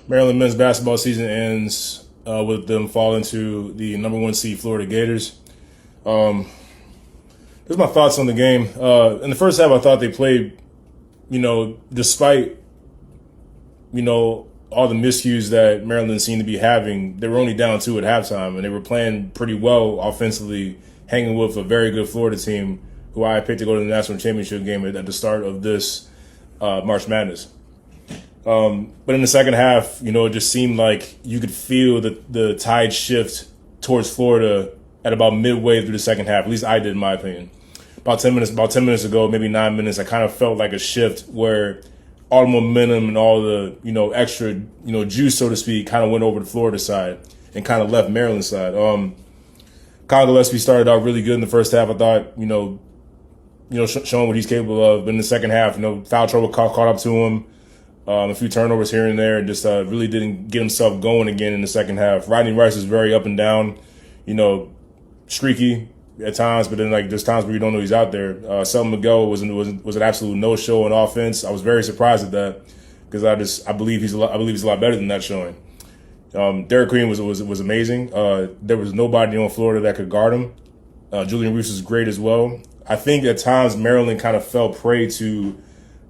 Maryland men's basketball season ends with them falling to the number 1 seed Florida Gators. Here's my thoughts on the game. In the first half, I thought they played, despite, all the miscues that Maryland seemed to be having, they were only down 2 at halftime, and they were playing pretty well offensively, hanging with a very good Florida team who I picked to go to the national championship game at the start of this March Madness. But in the second half, it just seemed like you could feel the tide shift towards Florida at about midway through the second half. At least I did, in my opinion. About 10 minutes ago, maybe 9 minutes, I kind of felt like a shift where all the momentum and all the, extra, juice, so to speak, kind of went over the Florida side and kind of left Maryland's side. Kyle Gillespie started out really good in the first half. I thought, showing what he's capable of. But in the second half, foul trouble caught up to him. A few turnovers here and there, and just really didn't get himself going again in the second half. Rodney Rice is very up and down, streaky at times, but then there's times where you don't know he's out there. Selton Miguel was an absolute no-show on offense. I was very surprised at that because I believe he's a lot better than that showing. Derek Queen was amazing. There was nobody on Florida that could guard him. Julian Reese was great as well. I think at times Maryland kind of fell prey to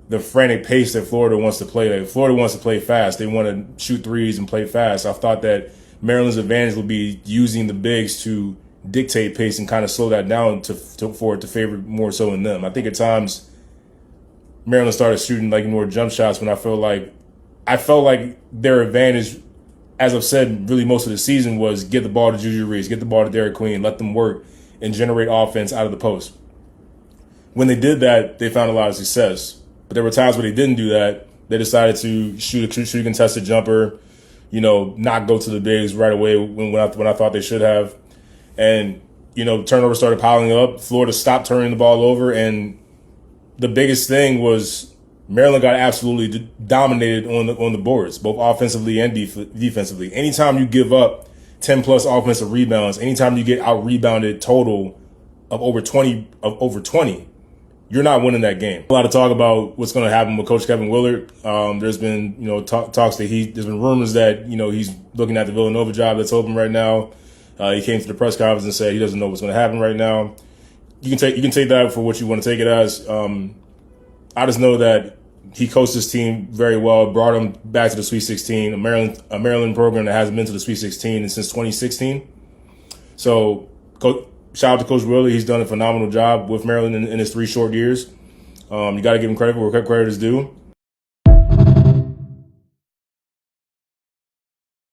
the frantic pace that Florida wants to play. Florida wants to play fast. They want to shoot threes and play fast. I thought that Maryland's advantage would be using the bigs to dictate pace and kind of slow that down for it to favor more so in them. I think at times Maryland started shooting more jump shots when I felt like their advantage, as I've said, really most of the season was get the ball to Juju Reese, get the ball to Derek Queen, let them work and generate offense out of the post. When they did that, they found a lot of success. But there were times where they didn't do that. They decided to shoot a contested jumper, not go to the bigs right away when I thought they should have. And, turnovers started piling up. Florida stopped turning the ball over. And the biggest thing was Maryland got absolutely dominated on the boards, both offensively and defensively. Anytime you give up 10-plus offensive rebounds, anytime you get out-rebounded total of over 20, you're not winning that game. A lot of talk about what's going to happen with Coach Kevin Willard. There's been, talks that there's been rumors that, he's looking at the Villanova job that's open right now. He came to the press conference and said he doesn't know what's going to happen right now. You can take that for what you want to take it as. I just know that he coached his team very well, brought them back to the Sweet 16, a Maryland program that hasn't been to the Sweet 16 since 2016. So, shout out to Coach Willard. He's done a phenomenal job with Maryland in his 3 short years. You got to give him credit where credit is due.